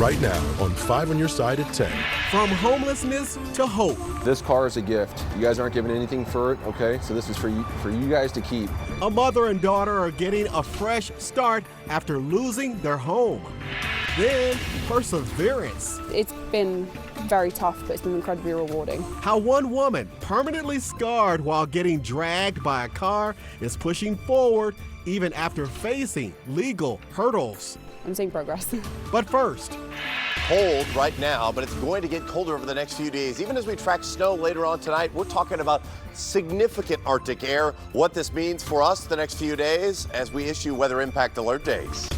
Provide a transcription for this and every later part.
right now on 5 on your side at 10. From homelessness to hope. This car is a gift. You guys aren't giving anything for it, okay? So this is for you guys to keep. A mother and daughter are getting a fresh start after losing their home. Then perseverance. It's been very tough, but it's been incredibly rewarding. How one woman, permanently scarred while getting dragged by a car, is pushing forward even after facing legal hurdles. I'm seeing progress. But first, cold right now, but it's going to get colder over the next few days. Even as we track snow later on tonight, we're talking about significant Arctic air, what this means for us the next few days as we issue weather impact alert days.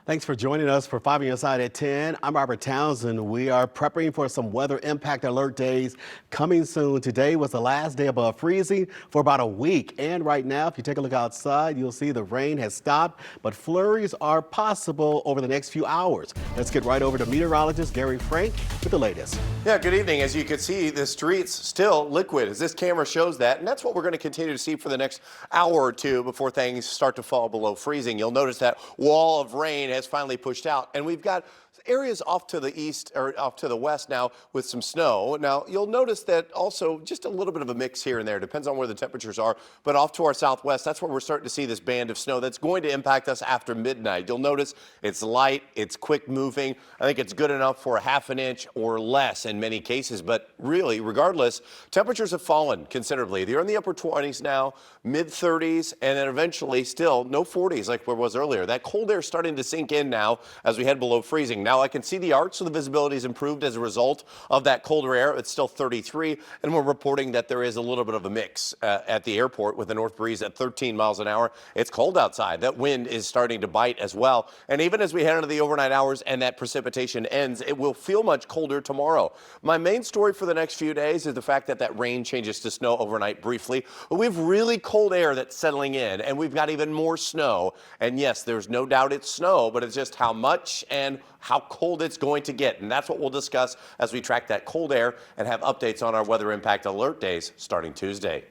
thanks for joining us for 5 on your side at 10. I'm Robert Townsend. We are prepping for some weather impact alert days coming soon. Today was the last day above freezing for about a week. And right now, if you take a look outside, you'll see the rain has stopped, but flurries are possible over the next few hours. Let's get right over to meteorologist Gary Frank with the latest. Yeah, good evening. As you can see, the streets still liquid as this camera shows that. And that's what we're going to continue to see for the next hour or two before things start to fall below freezing. You'll notice that wall of rain has finally pushed out, and we've got areas off to the east or off to the west now with some snow. Now you'll notice that also just a little bit of a mix here and there, depends on where the temperatures are, but off to our southwest, that's where we're starting to see this band of snow that's going to impact us after midnight. You'll notice it's light, it's quick moving. I think it's good enough for a half an inch or less in many cases, but really regardless, temperatures have fallen considerably. They're in the upper 20s now, mid 30s, and then eventually still no 40s like where it was earlier. That cold air is starting to sink in now as we head below freezing. Now I can see the arc, so the visibility is improved as a result of that colder air. It's still 33, and we're reporting that there is a little bit of a mix at the airport with the north breeze at 13 miles an hour. It's cold outside. That wind is starting to bite as well. And even as we head into the overnight hours and that precipitation ends, it will feel much colder tomorrow. My main story for the next few days is the fact that that rain changes to snow overnight briefly. But we have really cold air that's settling in, and we've got even more snow. And yes, there's no doubt it's snow, but it's just how much and how cold it's going to get. And that's what we'll discuss as we track that cold air and have updates on our weather impact alert days starting Tuesday.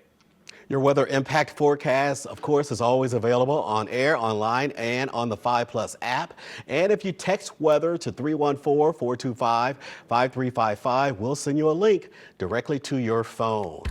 Your weather impact forecast, of course, is always available on air, online, and on the 5+ app. And if you text weather to 314-425-5355, we'll send you a link directly to your phone.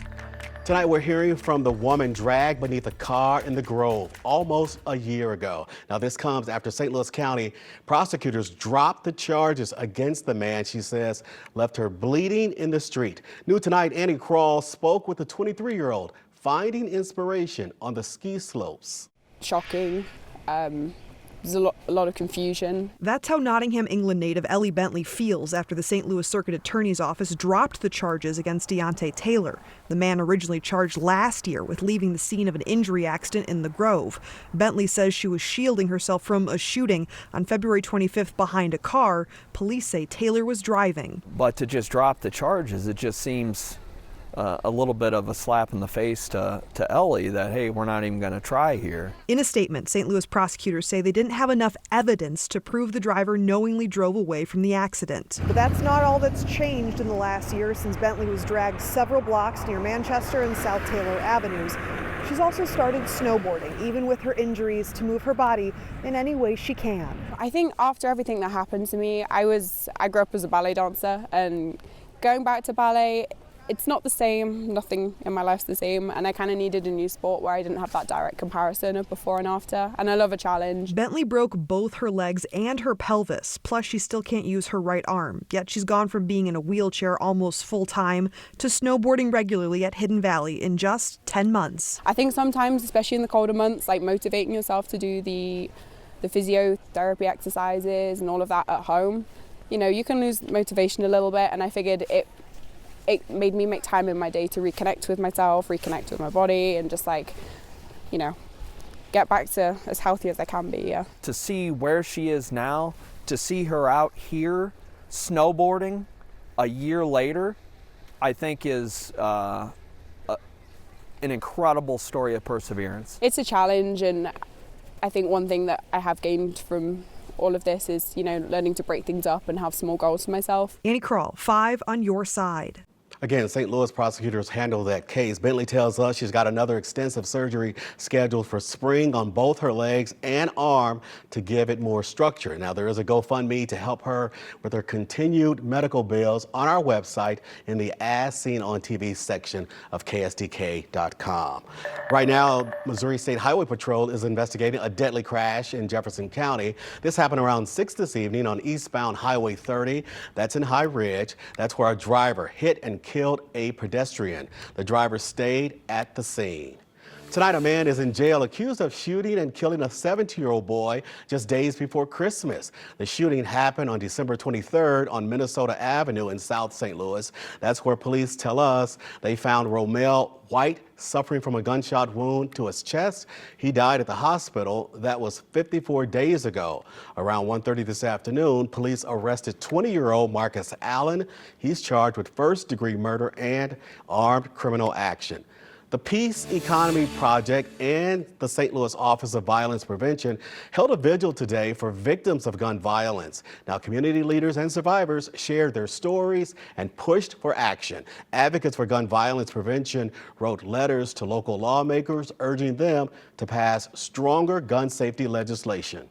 Tonight, we're hearing from the woman dragged beneath a car in the Grove almost a year ago. Now, this comes after St. Louis County prosecutors dropped the charges against the man she says left her bleeding in the street. New tonight, Annie Krall spoke with the 23-year-old finding inspiration on the ski slopes. Shocking. There's a lot of confusion. That's how Nottingham, England native Ellie Bentley feels after the St. Louis Circuit Attorney's Office dropped the charges against Deontay Taylor. The man originally charged last year with leaving the scene of an injury accident in the Grove. Bentley says she was shielding herself from a shooting on February 25th behind a car. Police say Taylor was driving. But to just drop the charges, it just seems a little bit of a slap in the face to Ellie that, hey, we're not even going to try here. In a statement, St. Louis prosecutors say they didn't have enough evidence to prove the driver knowingly drove away from the accident. But that's not all that's changed in the last year since Bentley was dragged several blocks near Manchester and South Taylor Avenues. She's also started snowboarding, even with her injuries, to move her body in any way she can. I think after everything that happened to me, I grew up as a ballet dancer, and going back to ballet, it's not the same. Nothing in my life's the same, and I kind of needed a new sport where I didn't have that direct comparison of before and after, and I love a challenge. Bentley broke both her legs and her pelvis, plus she still can't use her right arm, yet she's gone from being in a wheelchair almost full-time to snowboarding regularly at Hidden Valley in just 10 months. I think sometimes, especially in the colder months, like motivating yourself to do the physiotherapy exercises and all of that at home, you know, you can lose motivation a little bit, and I figured it made me make time in my day to reconnect with myself, reconnect with my body, and just get back to as healthy as I can be, yeah. To see where she is now, to see her out here snowboarding a year later, I think is an incredible story of perseverance. It's a challenge, and I think one thing that I have gained from all of this is, learning to break things up and have small goals for myself. Annie Krall, 5 on your side. Again, St. Louis prosecutors handled that case. Bentley tells us she's got another extensive surgery scheduled for spring on both her legs and arm to give it more structure. Now, there is a GoFundMe to help her with her continued medical bills on our website in the As Seen on TV section of KSDK.com. Right now, Missouri State Highway Patrol is investigating a deadly crash in Jefferson County. This happened around 6 this evening on eastbound Highway 30. That's in High Ridge. That's where a driver hit and killed a pedestrian. The driver stayed at the scene. Tonight, a man is in jail accused of shooting and killing a 17-year-old boy just days before Christmas. The shooting happened on December 23rd on Minnesota Avenue in South St. Louis. That's where police tell us they found Romel White suffering from a gunshot wound to his chest. He died at the hospital. That was 54 days ago. Around 1:30 this afternoon, police arrested 20-year-old Marcus Allen. He's charged with first-degree murder and armed criminal action. The Peace Economy Project and the St. Louis Office of Violence Prevention held a vigil today for victims of gun violence. Now, community leaders and survivors shared their stories and pushed for action. Advocates for gun violence prevention wrote letters to local lawmakers urging them to pass stronger gun safety legislation.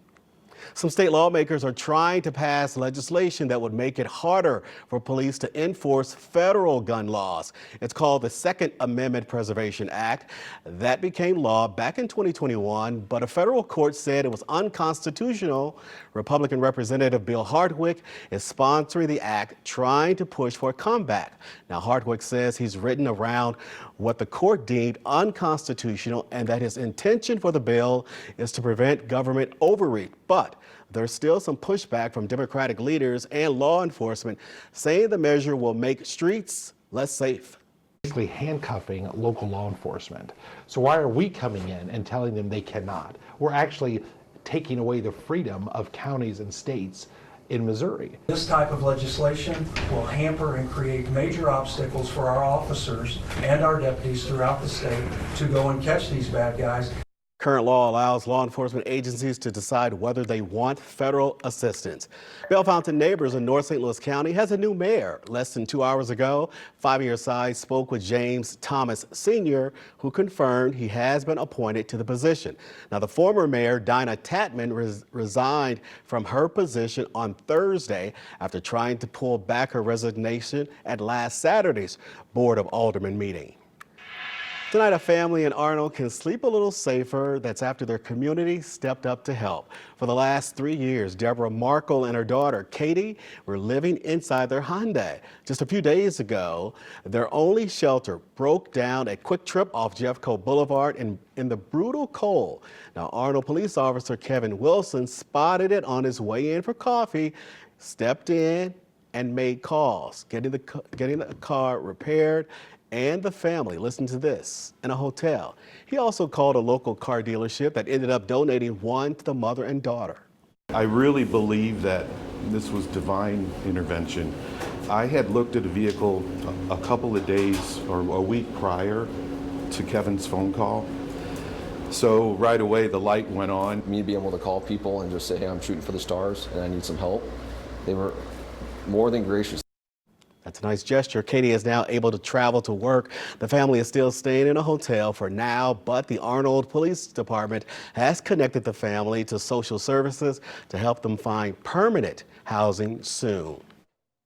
Some state lawmakers are trying to pass legislation that would make it harder for police to enforce federal gun laws. It's called the Second Amendment Preservation Act. That became law back in 2021, but a federal court said it was unconstitutional. Republican Representative Bill Hardwick is sponsoring the act, trying to push for a comeback. Now, Hardwick says he's written around what the court deemed unconstitutional and that his intention for the bill is to prevent government overreach. But there's still some pushback from Democratic leaders and law enforcement saying the measure will make streets less safe. Basically handcuffing local law enforcement. So why are we coming in and telling them they cannot? We're actually taking away the freedom of counties and states in Missouri. This type of legislation will hamper and create major obstacles for our officers and our deputies throughout the state to go and catch these bad guys. Current law allows law enforcement agencies to decide whether they want federal assistance. Bellefontaine Neighbors in North St. Louis County has a new mayor. Less than 2 hours ago, 5-year side spoke with James Thomas Sr., who confirmed he has been appointed to the position. Now, the former mayor, Dinah Tatman, resigned from her position on Thursday after trying to pull back her resignation at last Saturday's Board of Aldermen meeting. Tonight, a family in Arnold can sleep a little safer. That's after their community stepped up to help. For the last 3 years, Deborah Markle and her daughter, Katie, were living inside their Hyundai. Just a few days ago, their only shelter broke down at Quick Trip off Jeffco Boulevard in the brutal cold. Now, Arnold police officer Kevin Wilson spotted it on his way in for coffee, stepped in and made calls, getting the car repaired. And the family listened to this in a hotel. He also called a local car dealership that ended up donating one to the mother and daughter. I really believe that this was divine intervention. I had looked at a vehicle a couple of days or a week prior to Kevin's phone call. So right away the light went on. Me being able to call people and just say, hey, I'm shooting for the stars and I need some help. They were more than gracious. That's a nice gesture. Katie is now able to travel to work. The family is still staying in a hotel for now, but the Arnold Police Department has connected the family to social services to help them find permanent housing soon.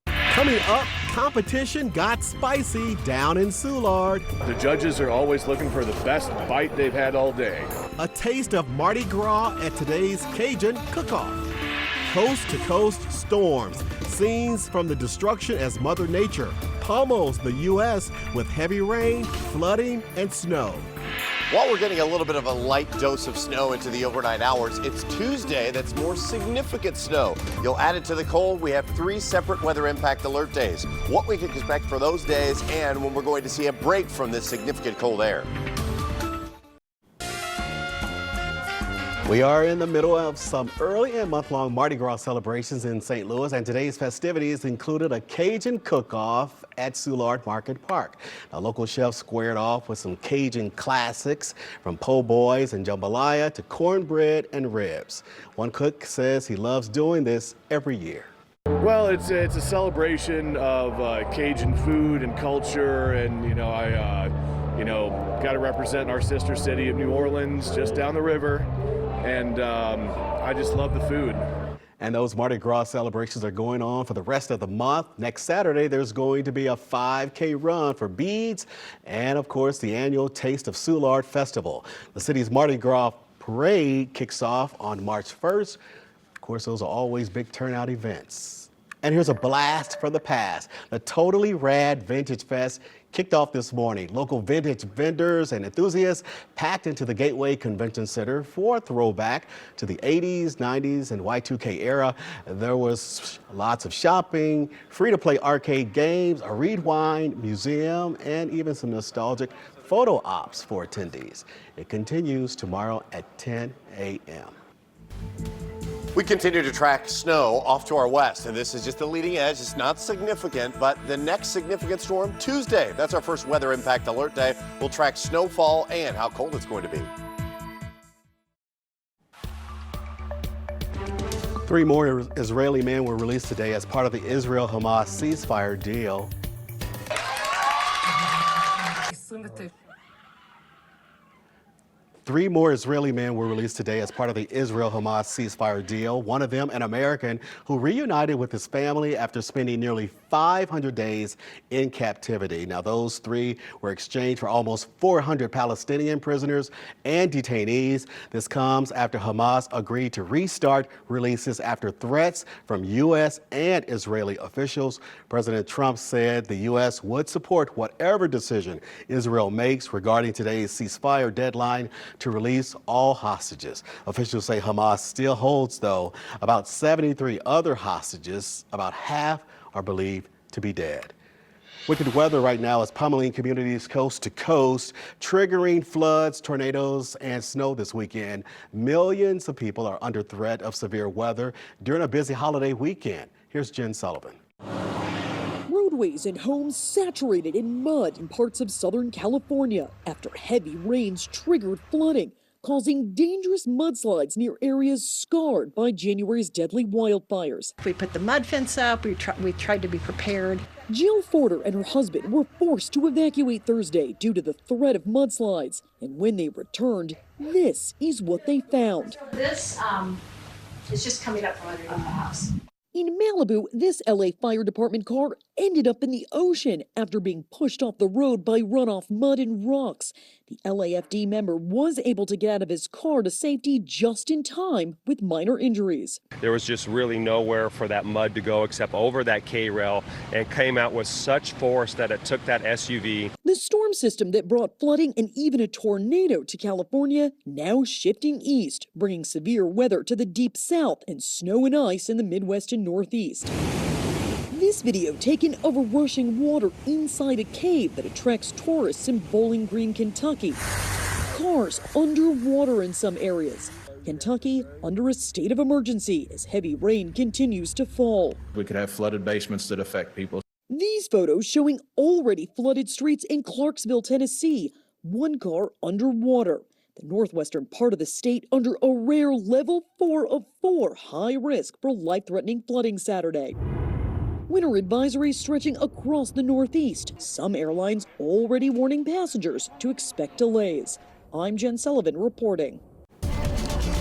Coming up, competition got spicy down in Soulard. The judges are always looking for the best bite they've had all day. A taste of Mardi Gras at today's Cajun cook-off. Coast-to-coast storms, scenes from the destruction as Mother Nature pummels the U.S. with heavy rain, flooding, and snow. While we're getting a little bit of a light dose of snow into the overnight hours, it's Tuesday that's more significant snow. You'll add it to the cold. We have 3 separate weather impact alert days. What we can expect for those days and when we're going to see a break from this significant cold air. We are in the middle of some early and month-long Mardi Gras celebrations in St. Louis, and today's festivities included a Cajun cook-off at Soulard Market Park. Now, local chefs squared off with some Cajun classics, from po' boys and jambalaya to cornbread and ribs. One cook says he loves doing this every year. Well, it's a celebration of Cajun food and culture, and I got to represent our sister city of New Orleans, just down the river, and I just love the food. And those Mardi Gras celebrations are going on for the rest of the month. Next Saturday, there's going to be a 5K run for beads and, of course, the annual Taste of Soulard Festival. The city's Mardi Gras parade kicks off on March 1st. Of course, those are always big turnout events. And here's a blast from the past. The Totally Rad Vintage Fest kicked off this morning. Local vintage vendors and enthusiasts packed into the Gateway Convention Center for a throwback to the 80s, 90s, and Y2K era. There was lots of shopping, free-to-play arcade games, a rewind museum, and even some nostalgic photo ops for attendees. It continues tomorrow at 10 a.m. We continue to track snow off to our west, and this is just the leading edge. It's not significant, but the next significant storm, Tuesday. That's our first weather impact alert day. We'll track snowfall and how cold it's going to be. 3 more Israeli men were released today as part of the Israel-Hamas ceasefire deal. 3 more Israeli men were released today as part of the Israel-Hamas ceasefire deal. One of them, an American, who reunited with his family after spending nearly 500 days in captivity. Now, those 3 were exchanged for almost 400 Palestinian prisoners and detainees. This comes after Hamas agreed to restart releases after threats from U.S. and Israeli officials. President Trump said the U.S. would support whatever decision Israel makes regarding today's ceasefire deadline to release all hostages. Officials say Hamas still holds, though, about 73 other hostages. About half are believed to be dead. Wicked weather right now is pummeling communities coast to coast, triggering floods, tornadoes, and snow this weekend. Millions of people are under threat of severe weather during a busy holiday weekend. Here's Jen Sullivan. Roadways and homes saturated in mud in parts of Southern California after heavy rains triggered flooding, causing dangerous mudslides near areas scarred by January's deadly wildfires. We put the mud fence up. We tried to be prepared. Jill Forder and her husband were forced to evacuate Thursday due to the threat of mudslides. And when they returned, this is what they found. This is just coming up from underneath the house. In Malibu, this LA Fire Department car ended up in the ocean after being pushed off the road by runoff mud and rocks. The LAFD member was able to get out of his car to safety just in time with minor injuries. There was just really nowhere for that mud to go except over that K-rail, and came out with such force that it took that SUV. The storm system that brought flooding and even a tornado to California now shifting east, bringing severe weather to the deep south and snow and ice in the Midwest and Northeast. This video taken of a rushing water inside a cave that attracts tourists in Bowling Green, Kentucky. Cars underwater in some areas. Kentucky under a state of emergency as heavy rain continues to fall. We could have flooded basements that affect people. These photos showing already flooded streets in Clarksville, Tennessee. One car underwater. The northwestern part of the state under a rare level 4 of 4 high risk for life-threatening flooding Saturday. Winter advisories stretching across the Northeast. Some airlines already warning passengers to expect delays. I'm Jen Sullivan reporting.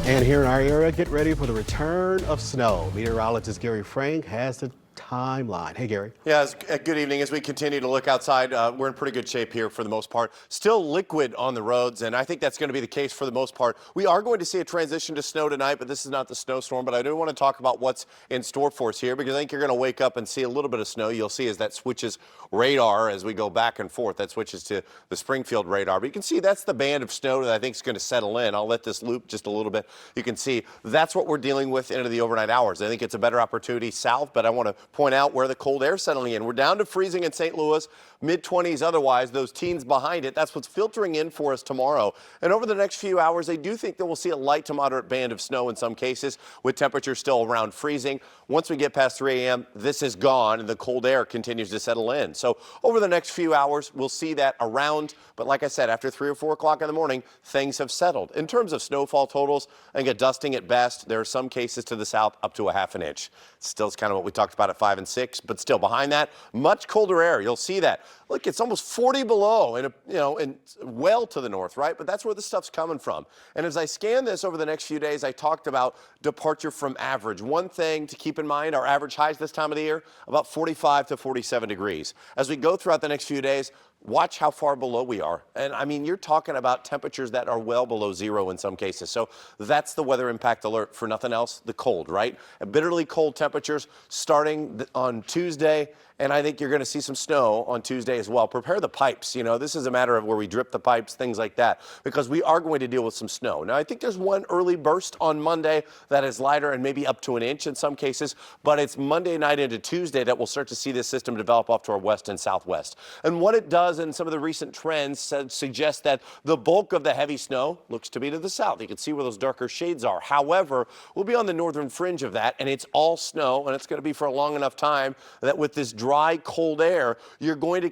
And here in our area, get ready for the return of snow. Meteorologist Gary Frank has the timeline. Hey, Gary. Yeah, good evening. As we continue to look outside, we're in pretty good shape here for the most part. Still liquid on the roads, and I think that's going to be the case for the most part. We are going to see a transition to snow tonight, but this is not the snowstorm. But I do want to talk about what's in store for us here, because I think you're going to wake up and see a little bit of snow. You'll see as that switches radar as we go back and forth. That switches to the Springfield radar. But you can see that's the band of snow that I think is going to settle in. I'll let this loop just a little bit. You can see that's what we're dealing with into the overnight hours. I think it's a better opportunity south, but I want to point out where the cold air is settling in. We're down to freezing in St. Louis, mid-20s otherwise, those teens behind it. That's what's filtering in for us tomorrow. And over the next few hours, I do think that we'll see a light to moderate band of snow in some cases, with temperatures still around freezing. Once we get past 3 a.m., this is gone and the cold air continues to settle in. So over the next few hours, we'll see that around. But like I said, after 3 or 4 o'clock in the morning, things have settled. In terms of snowfall totals, I think a dusting at best. There are some cases to the south up to a half an inch. Still, it's kind of what we talked about at 5 and 6, but still behind that, much colder air. You'll see that. Look, it's almost 40 below, and and well to the north, right? But that's where the stuff's coming from. And as I scan this over the next few days, I talked about departure from average. One thing to keep in mind, our average highs this time of the year, about 45 to 47 degrees. As we go throughout the next few days, watch how far below we are. And I mean, you're talking about temperatures that are well below zero in some cases. So that's the weather impact alert for nothing else, the cold, right? Bitterly cold temperatures starting on Tuesday. And I think you're going to see some snow on Tuesday as well. Prepare the pipes. This is a matter of where we drip the pipes, things like that, because we are going to deal with some snow. Now, I think there's one early burst on Monday that is lighter and maybe up to an inch in some cases, but it's Monday night into Tuesday that we'll start to see this system develop off to our west and southwest. And what it does, and some of the recent trends suggest that the bulk of the heavy snow looks to be to the south. You can see where those darker shades are. However, we'll be on the northern fringe of that, and it's all snow, and it's going to be for a long enough time that with this dry, cold air, you're going to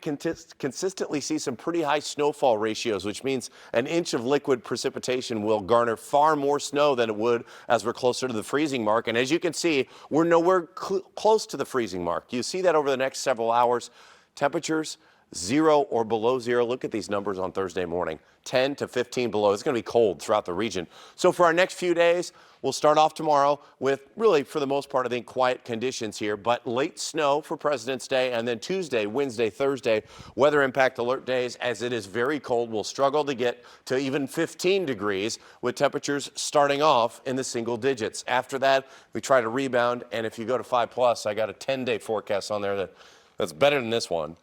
consistently see some pretty high snowfall ratios, which means an inch of liquid precipitation will garner far more snow than it would as we're closer to the freezing mark. And as you can see, we're nowhere close to the freezing mark. You see that over the next several hours. Temperatures 0 or below 0. Look at these numbers on Thursday morning. 10 to 15 below. It's going to be cold throughout the region. So for our next few days, we'll start off tomorrow with really, for the most part, I think, quiet conditions here, but late snow for President's Day, and then Tuesday, Wednesday, Thursday, weather impact alert days. As it is very cold, we'll struggle to get to even 15 degrees with temperatures starting off in the single digits. After that, we try to rebound, and if you go to 5+, I got a 10-day forecast on there that's better than this one.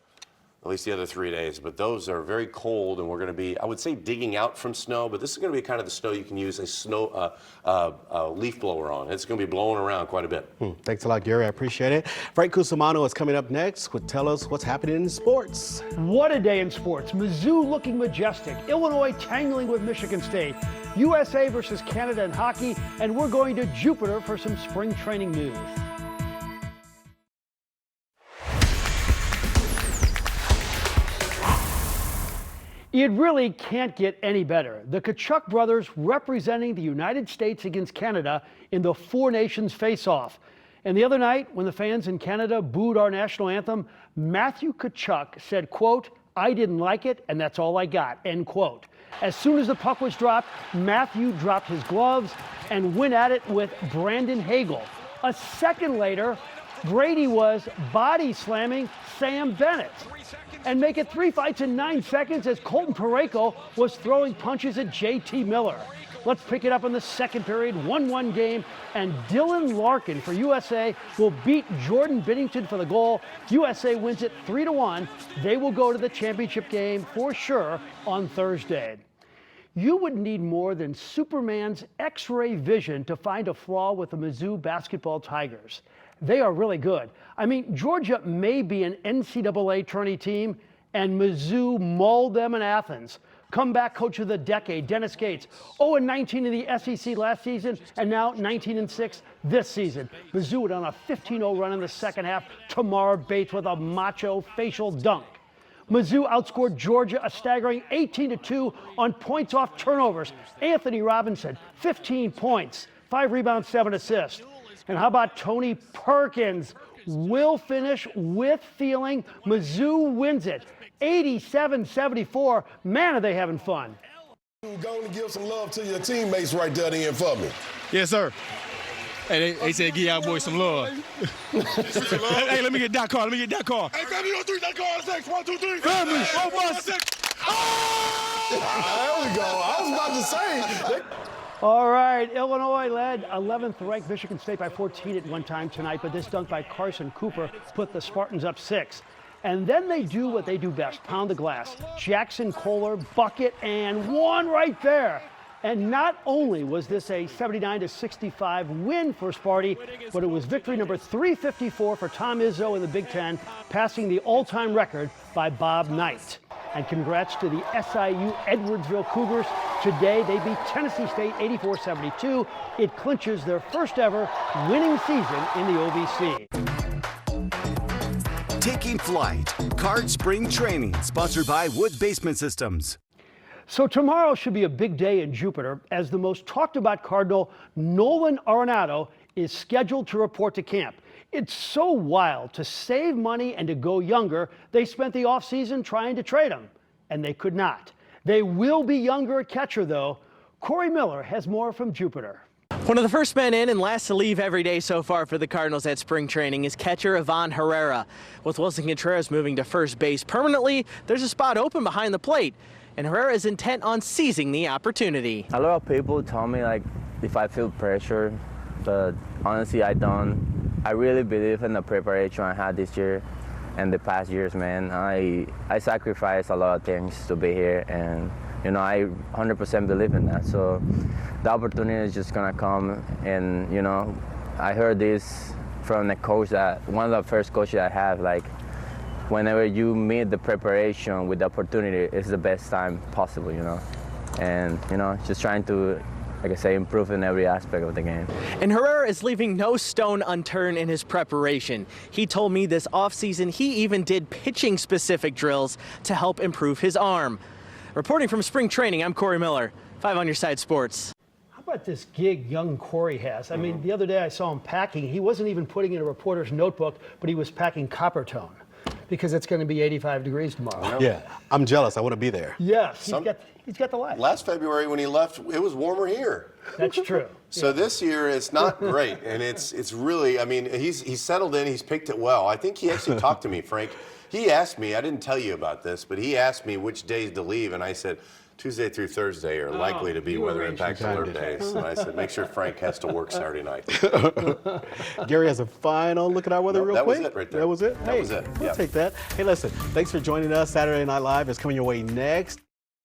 At least the other 3 days, but those are very cold, and we're going to be, I would say, digging out from snow, but this is going to be kind of the snow you can use a leaf blower on. It's going to be blowing around quite a bit. Thanks a lot, Gary. I appreciate it. Frank Cusimano is coming up next. Would tell us what's happening in sports. What a day in sports. Mizzou looking majestic. Illinois tangling with Michigan State. USA versus Canada in hockey, and we're going to Jupiter for some spring training news. It really can't get any better. The Tkachuk brothers representing the United States against Canada in the Four Nations face-off. And the other night, when the fans in Canada booed our national anthem, Matthew Tkachuk said, quote, "I didn't like it, and that's all I got," end quote. As soon as the puck was dropped, Matthew dropped his gloves and went at it with Brandon Hagel. A second later, Brady was body slamming Sam Bennett. And make it 3 fights in 9 seconds as Colton Parayko was throwing punches at JT Miller. Let's pick it up in the second period, 1-1 game, and Dylan Larkin for USA will beat Jordan Binnington for the goal. USA wins it 3-1. They will go to the championship game for sure on Thursday. You would need more than Superman's X-ray vision to find a flaw with the Mizzou basketball Tigers. They are really good. I mean, Georgia may be an NCAA tourney team, and Mizzou mauled them in Athens. Comeback coach of the decade, Dennis Gates, 0-19 in the SEC last season, and now 19-6 this season. Mizzou went on a 15-0 run in the second half. Tamar Bates with a macho facial dunk. Mizzou outscored Georgia a staggering 18-2 on points off turnovers. Anthony Robinson, 15 points, 5 rebounds, 7 assists. And how about Tony Perkins? Will finish with feeling. Mizzou wins it, 87-74. Man, are they having fun. Go and give some love to your teammates right there then for me. Yes, sir. Hey, they said give y'all boys some love. Hey, let me get that car. Hey, family, 3, that car, 6, 1, 2, 3. Family, 1, 6. There we go. I was about to say. All right, Illinois led 11th ranked Michigan State by 14 at one time tonight, but this dunk by Carson Cooper put the Spartans up 6. And then they do what they do best, pound the glass. Jackson Kohler, bucket, and one right there. And not only was this a 79-65 win for Sparty, but it was victory number 354 for Tom Izzo in the Big Ten, passing the all-time record by Bob Knight. And congrats to the SIU Edwardsville Cougars. Today they beat Tennessee State 84-72. It clinches their first ever winning season in the OVC. Taking flight. Card Spring Training, sponsored by Woods Basement Systems. So tomorrow should be a big day in Jupiter, as the most talked about Cardinal, Nolan Arenado, is scheduled to report to camp. It's so wild. To save money and to go younger, they spent the offseason trying to trade him, and they could not. They will be younger at catcher, though. Corey Miller has more from Jupiter. One of the first men in and last to leave every day so far for the Cardinals at spring training is catcher Ivan Herrera. With Wilson Contreras moving to first base permanently, there's a spot open behind the plate, and Herrera is intent on seizing the opportunity. A lot of people tell me like if I feel pressure, but honestly I don't. I really believe in the preparation I had this year and the past years, man. I sacrificed a lot of things to be here, and you know, I 100% believe in that. So the opportunity is just gonna come, and you know, I heard this from the coach, that one of the first coaches I have, like, whenever you meet the preparation with the opportunity, it's the best time possible, you know. And you know, just trying to, like I say, improve in every aspect of the game. And Herrera is leaving no stone unturned in his preparation. He told me this offseason he even did pitching-specific drills to help improve his arm. Reporting from spring training, I'm Corey Miller, 5 on Your Side Sports. How about this gig young Corey has? I mean, the other day I saw him packing. He wasn't even putting in a reporter's notebook, but he was packing Coppertone, because it's going to be 85 degrees tomorrow. Yeah, I'm jealous. I want to be there. Yes, he's got the life. Last February when he left, it was warmer here. That's true. So this year it's not great, and it's really, I mean, he's settled in, he's picked it well. I think he actually talked to me, Frank. He asked me, I didn't tell you about this, but he asked me which days to leave, and I said, Tuesday through Thursday are likely to be weather impact alert days. And I said, make sure Frank has to work Saturday night. Gary has a final look at our weather real quick. That was it right there. That was it? That was it. We'll take that. Hey, listen, thanks for joining us. Saturday Night Live is coming your way next.